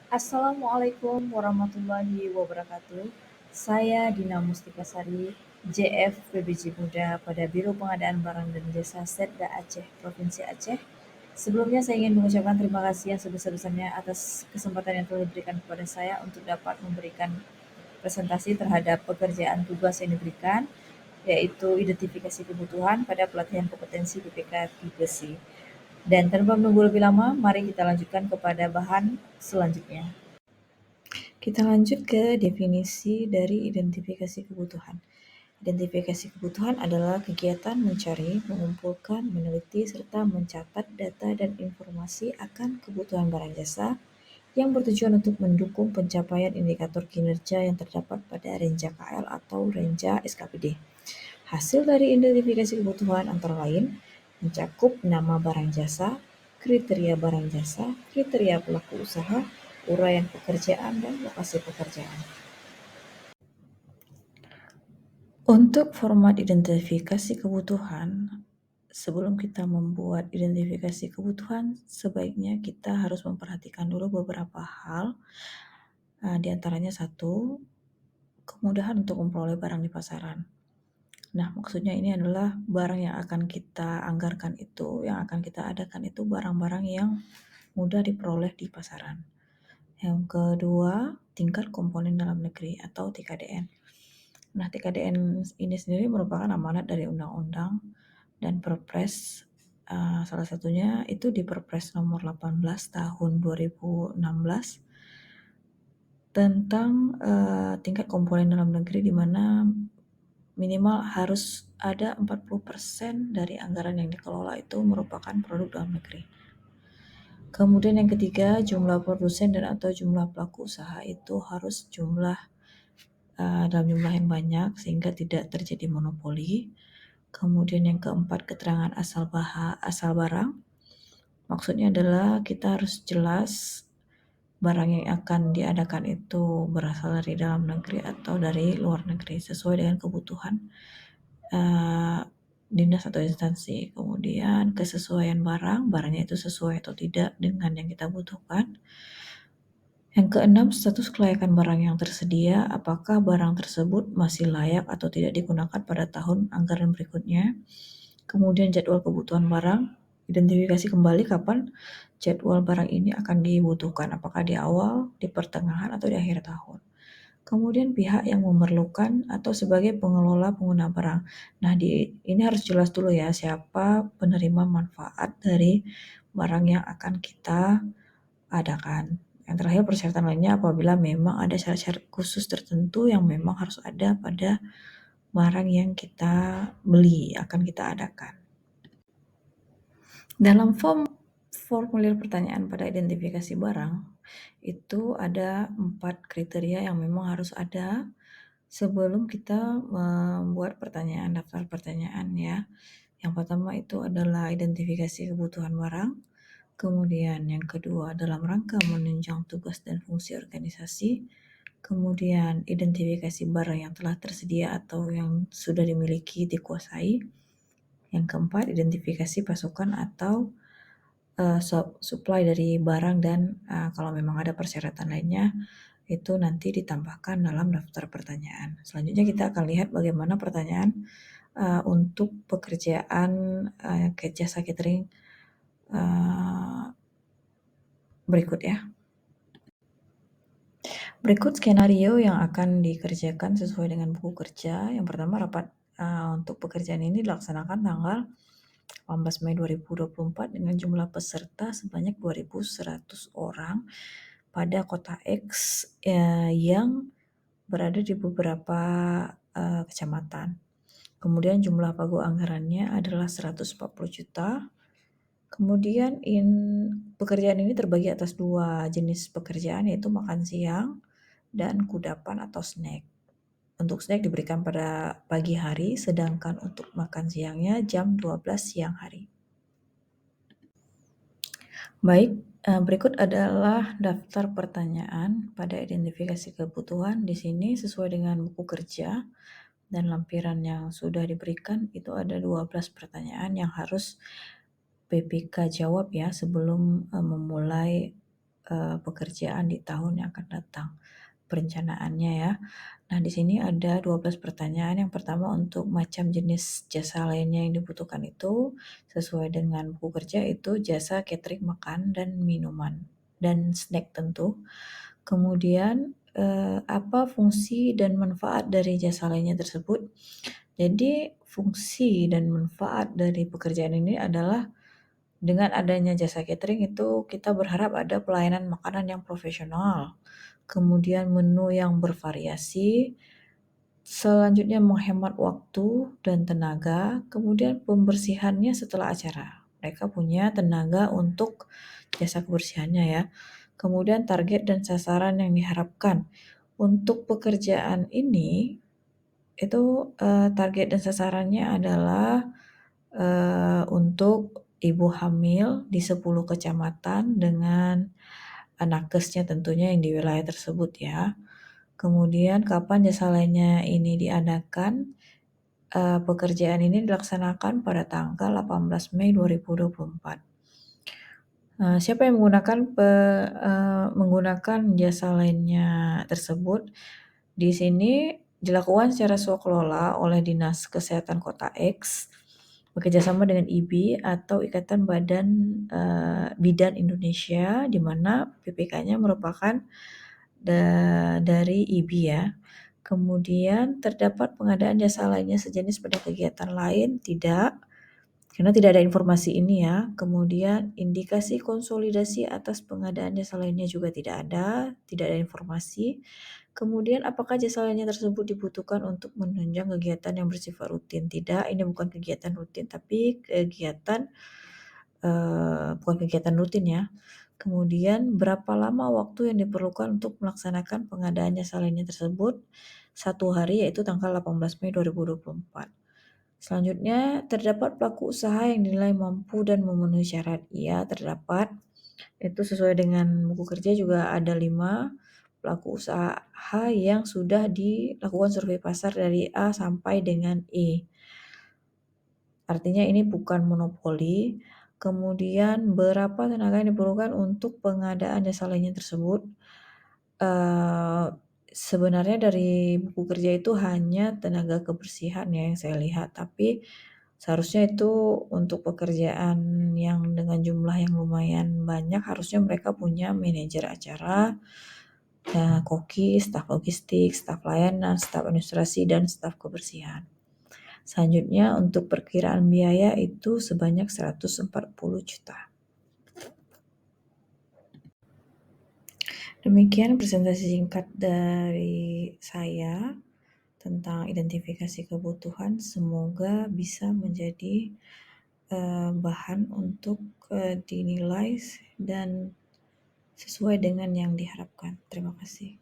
Assalamualaikum warahmatullahi wabarakatuh. Saya Dina Mustikasari, JF PBJ Muda pada Biro Pengadaan Barang dan Jasa Setda Aceh, Provinsi Aceh. Sebelumnya saya ingin mengucapkan terima kasih yang sebesar-besarnya atas kesempatan yang telah diberikan kepada saya untuk dapat memberikan presentasi terhadap pekerjaan tugas yang diberikan, yaitu identifikasi kebutuhan pada pelatihan kompetensi PPK tipe C. Dan tanpa menunggu lebih lama, mari kita lanjutkan kepada bahan selanjutnya. Kita lanjut ke definisi dari identifikasi kebutuhan. Identifikasi kebutuhan adalah kegiatan mencari, mengumpulkan, meneliti, serta mencatat data dan informasi akan kebutuhan barang jasa yang bertujuan untuk mendukung pencapaian indikator kinerja yang terdapat pada Renja KL atau Renja SKPD. Hasil dari identifikasi kebutuhan antara lain mencakup nama barang jasa, kriteria barang jasa, kriteria pelaku usaha, uraian pekerjaan, dan lokasi pekerjaan. Untuk format identifikasi kebutuhan, sebelum kita membuat identifikasi kebutuhan, sebaiknya kita harus memperhatikan dulu beberapa hal. Di antaranya satu, kemudahan untuk memperoleh barang di pasaran. Nah, maksudnya ini adalah barang yang akan kita anggarkan itu, yang akan kita adakan itu barang-barang yang mudah diperoleh di pasaran. Yang kedua, tingkat komponen dalam negeri atau TKDN. Nah, TKDN ini sendiri merupakan amanat dari undang-undang dan Perpres, salah satunya itu di Perpres nomor 18 tahun 2016 tentang tingkat komponen dalam negeri, di mana minimal harus ada 40% dari anggaran yang dikelola itu merupakan produk dalam negeri. Kemudian yang ketiga, jumlah produsen dan atau jumlah pelaku usaha itu harus dalam jumlah yang banyak sehingga tidak terjadi monopoli. Kemudian yang keempat, keterangan asal barang. Maksudnya adalah kita harus jelas barang yang akan diadakan itu berasal dari dalam negeri atau dari luar negeri sesuai dengan kebutuhan dinas atau instansi. Kemudian kesesuaian barangnya itu sesuai atau tidak dengan yang kita butuhkan. Yang keenam, status kelayakan barang yang tersedia, apakah barang tersebut masih layak atau tidak digunakan pada tahun anggaran berikutnya. Kemudian jadwal kebutuhan barang, identifikasi kembali kapan jadwal barang ini akan dibutuhkan, apakah di awal, di pertengahan, atau di akhir tahun. Kemudian pihak yang memerlukan atau sebagai pengelola pengguna barang. Nah, ini harus jelas dulu ya, siapa penerima manfaat dari barang yang akan kita adakan. Yang terakhir, persyaratan lainnya apabila memang ada syarat-syarat khusus tertentu yang memang harus ada pada barang yang kita beli, akan kita adakan. Dalam formulir pertanyaan pada identifikasi barang, itu ada 4 kriteria yang memang harus ada sebelum kita membuat daftar pertanyaan ya. Yang pertama itu adalah identifikasi kebutuhan barang. Kemudian yang kedua, dalam rangka menunjang tugas dan fungsi organisasi. Kemudian identifikasi barang yang telah tersedia atau yang sudah dimiliki, dikuasai. Yang keempat, identifikasi pasokan atau supply dari barang, dan kalau memang ada persyaratan lainnya itu nanti ditambahkan dalam daftar pertanyaan. Selanjutnya kita akan lihat bagaimana pertanyaan untuk pekerjaan jasa catering berikut ya. Berikut skenario yang akan dikerjakan sesuai dengan buku kerja. Yang pertama, rapat untuk pekerjaan ini dilaksanakan tanggal 18 Mei 2024 dengan jumlah peserta sebanyak 2.100 orang pada kota X yang berada di beberapa kecamatan. Kemudian jumlah pagu anggarannya adalah 140 juta. Kemudian pekerjaan ini terbagi atas 2 jenis pekerjaan, yaitu makan siang dan kudapan atau snack. Untuk snack diberikan pada pagi hari, sedangkan untuk makan siangnya jam 12 siang hari. Baik, berikut adalah daftar pertanyaan pada identifikasi kebutuhan. Di sini sesuai dengan buku kerja dan lampiran yang sudah diberikan, itu ada 12 pertanyaan yang harus PPK jawab ya sebelum memulai pekerjaan di tahun yang akan datang, perencanaannya ya. Nah, di sini ada 12 pertanyaan. Yang pertama untuk macam jenis jasa lainnya yang dibutuhkan itu sesuai dengan buku kerja itu jasa catering makan dan minuman dan snack tentu. Kemudian apa fungsi dan manfaat dari jasa lainnya tersebut? Jadi fungsi dan manfaat dari pekerjaan ini adalah dengan adanya jasa catering itu kita berharap ada pelayanan makanan yang profesional, kemudian menu yang bervariasi, selanjutnya menghemat waktu dan tenaga, kemudian pembersihannya setelah acara. Mereka punya tenaga untuk jasa kebersihannya ya. Kemudian target dan sasaran yang diharapkan. Untuk pekerjaan ini itu target dan sasarannya adalah untuk ibu hamil di 10 kecamatan dengan nakesnya tentunya yang di wilayah tersebut ya. Kemudian kapan jasa lainnya ini diadakan? Pekerjaan ini dilaksanakan pada tanggal 18 Mei 2024. Siapa yang menggunakan jasa lainnya tersebut? Di sini dilakukan secara swakelola oleh Dinas Kesehatan Kota X bekerjasama dengan IBI atau Ikatan Bidan Indonesia, di mana PPK-nya merupakan dari IBI ya. Kemudian terdapat pengadaan jasa lainnya sejenis pada kegiatan lain? Tidak, karena tidak ada informasi ini ya. Kemudian indikasi konsolidasi atas pengadaan jasa lainnya juga tidak ada informasi. Kemudian apakah jasa lainnya tersebut dibutuhkan untuk menunjang kegiatan yang bersifat rutin? Tidak, ini bukan kegiatan rutin tapi bukan kegiatan rutin ya. Kemudian berapa lama waktu yang diperlukan untuk melaksanakan pengadaan jasa lainnya tersebut? 1 hari yaitu tanggal 18 Mei 2024. Selanjutnya, terdapat pelaku usaha yang dinilai mampu dan memenuhi syarat. Iya, terdapat. Itu sesuai dengan buku kerja juga ada 5 pelaku usaha yang sudah dilakukan survei pasar dari A sampai dengan E. Artinya ini bukan monopoli. Kemudian berapa tenaga yang diperlukan untuk pengadaan jasa lainnya tersebut? Sebenarnya dari buku kerja itu hanya tenaga kebersihan ya yang saya lihat, tapi seharusnya itu untuk pekerjaan yang dengan jumlah yang lumayan banyak harusnya mereka punya manajer acara, koki, staf logistik, staf layanan, staf administrasi, dan staf kebersihan. Selanjutnya untuk perkiraan biaya itu sebanyak 140 juta. Demikian presentasi singkat dari saya tentang identifikasi kebutuhan. Semoga bisa menjadi bahan untuk dinilai dan sesuai dengan yang diharapkan. Terima kasih.